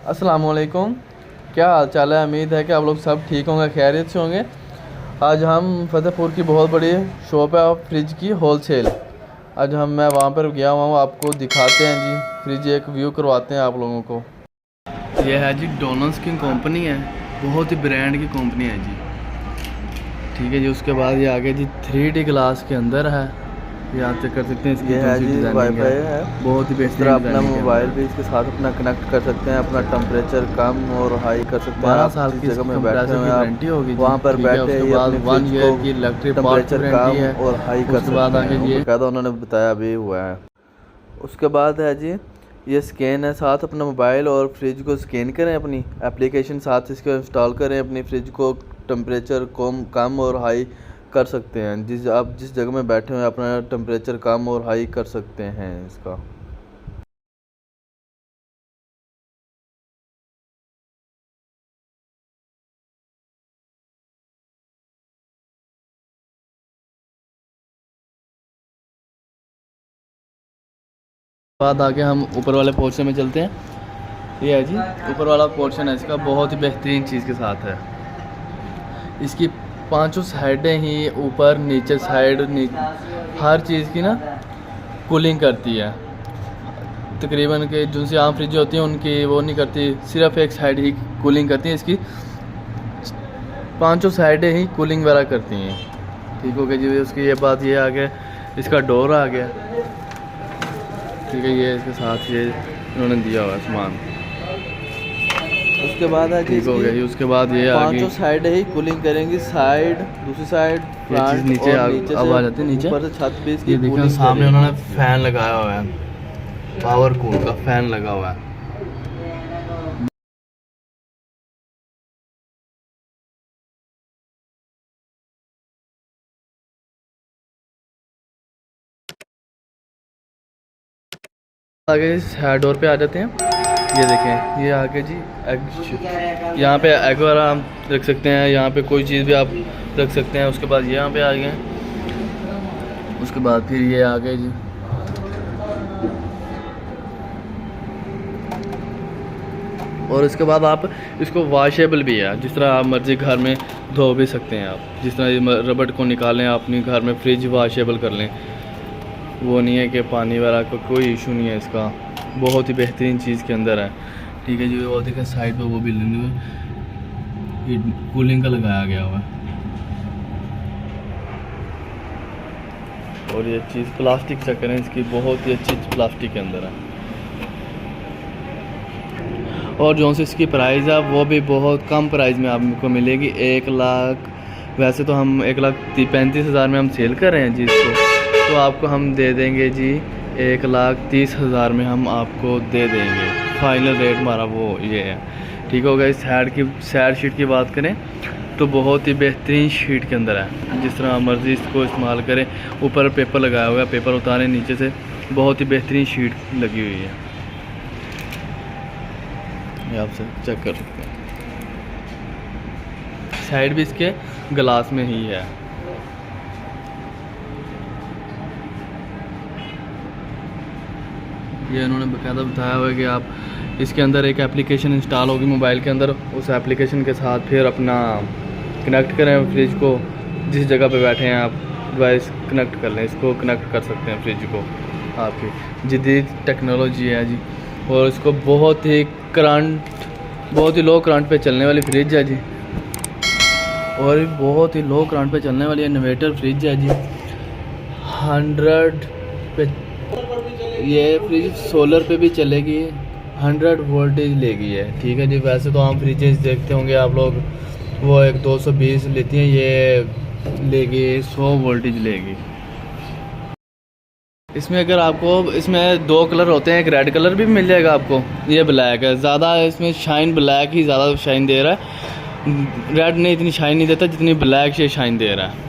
अस्सलाम वालेकुम। क्या हाल चाल है? उम्मीद है कि आप लोग सब ठीक होंगे, खैरियत से होंगे। आज हम फतेहपुर की बहुत बड़ी शॉप है फ्रिज की होलसेल। आज मैं वहाँ पर गया हुआ हूँ, आपको दिखाते हैं जी फ्रिज, एक व्यू करवाते हैं आप लोगों को। यह है जी डोनल्स की कंपनी है, बहुत ही ब्रांड की कंपनी है जी। ठीक है जी। उसके बाद ये आगे जी 3D ग्लास के अंदर है, ये आप चेक कर सकते हैं। इसकी है जी वाईफाई है, बहुत ही बेहतरीन। अपना मोबाइल भी इसके साथ अपना कनेक्ट कर सकते हैं, अपना टेम्परेचर कम और हाई कर सकते हैं। 12 साल की जगह में बैठे हुए गारंटी होगी, वहाँ पर बैठे ही अपने 1 ईयर की इलेक्ट्रिक टेम्परेचर कम और हाई कर सकते हैं। बाकायदा उन्होंने बताया भी हुआ है। उसके बाद है जी ये स्कैन है, साथ अपना मोबाइल और फ्रिज को स्कैन करें, अपनी एप्लीकेशन साथ इसको इंस्टॉल करें, अपनी फ्रिज को टेम्परेचर कम और हाई कर सकते हैं। आप जिस जगह में बैठे हुए अपना टेम्परेचर कम और हाई कर सकते हैं इसका। बाद आगे हम ऊपर वाले पोर्शन में चलते हैं। ये है जी ऊपर वाला पोर्शन है इसका, बहुत ही बेहतरीन चीज़ के साथ है। इसकी 5 साइडें ही ऊपर नीचे साइड हर चीज़ की ना कूलिंग करती है। तकरीबन के जो सी आम फ्रिज होती हैं उनकी वो नहीं करती, सिर्फ एक साइड ही कूलिंग करती है। इसकी 5 साइडें ही कूलिंग वगैरह करती हैं। ठीक हो गया जी। उसकी ये बात ये आ गया, इसका डोर आ गया। ठीक है, ये इसके साथ ये इन्होंने दिया हुआ है सामान। उसके बाद है ठीक हो गया जी। उसके बाद ये 5 साइड ही कूलिंग करेंगी, साइड दूसरी साइड फ्रंट नीचे अब आ जाती है नीचे ऊपर से छत पे इसकी। ये देखिए सामने उन्होंने फैन लगाया हुआ है, पावर कूल का फैन लगा हुआ है। आगे साइड डोर पे आ जाते हैं। ये देखें, ये आगे जी एग, यहाँ पे एग वगैरह हम रख सकते हैं, यहाँ पे कोई चीज़ भी आप रख सकते हैं। उसके बाद यहाँ पे आ गए, उसके बाद फिर ये आ गए जी और इसके बाद आप इसको वॉशेबल भी है, जिस तरह आप मर्जी घर में धो भी सकते हैं आप। जिस तरह रबड़ को निकालें आप अपने घर में फ्रिज वॉशेबल कर लें, वो नहीं है कि पानी वगैरह का कोई इशू नहीं है इसका। बहुत ही बेहतरीन चीज़ के अंदर है। ठीक है जी। वो देखें साइड पे वो भी ये कूलिंग का लगाया गया हुआ है। और ये चीज़ प्लास्टिक से करें, इसकी बहुत ही अच्छी प्लास्टिक के अंदर है। और जो सी इसकी प्राइस है वो भी बहुत कम प्राइस में आपको मिलेगी। 1 लाख, वैसे तो हम 1,35,000 में हम सेल कर रहे हैं जी इसको, तो आपको हम दे देंगे जी 1,30,000 में हम आपको दे देंगे। फाइनल रेट हमारा वो ये है। ठीक हो गया। इस साइड शीट की बात करें तो बहुत ही बेहतरीन शीट के अंदर है, जिस तरह मर्ज़ी इसको इस्तेमाल करें। ऊपर पेपर लगाया हुआ है, पेपर उतारें नीचे से, बहुत ही बेहतरीन शीट लगी हुई है। ये आप चेक कर सकते हैं। साइड भी इसके ग्लास में ही है। ये उन्होंने बाकायदा बताया हुआ है कि आप इसके अंदर एक एप्लीकेशन इंस्टॉल होगी मोबाइल के अंदर, उस एप्लीकेशन के साथ फिर अपना कनेक्ट करें फ्रिज को। जिस जगह पे बैठे हैं आप डिवाइस कनेक्ट कर लें, इसको कनेक्ट कर सकते हैं फ्रिज को। आपकी जदीद टेक्नोलॉजी है जी। और इसको बहुत ही लो करंट पे चलने वाली फ्रिज है जी, और बहुत ही लो करंट पे चलने वाली इन्वर्टर फ्रिज है जी। 100 पे ये फ्रिज सोलर पे भी चलेगी, 100 वोल्टेज लेगी है। ठीक है जी। वैसे तो आम फ्रिजेज देखते होंगे आप लोग, वो एक 220 लेती हैं, ये लेगी 100 वोल्टेज लेगी। इसमें अगर आपको इसमें 2 कलर होते हैं, एक रेड कलर भी मिल जाएगा आपको, ये ब्लैक है। ज़्यादा इसमें शाइन ब्लैक ही ज़्यादा शाइन दे रहा है, रेड नहीं इतनी शाइन नहीं देता जितनी ब्लैक से शाइन दे रहा है।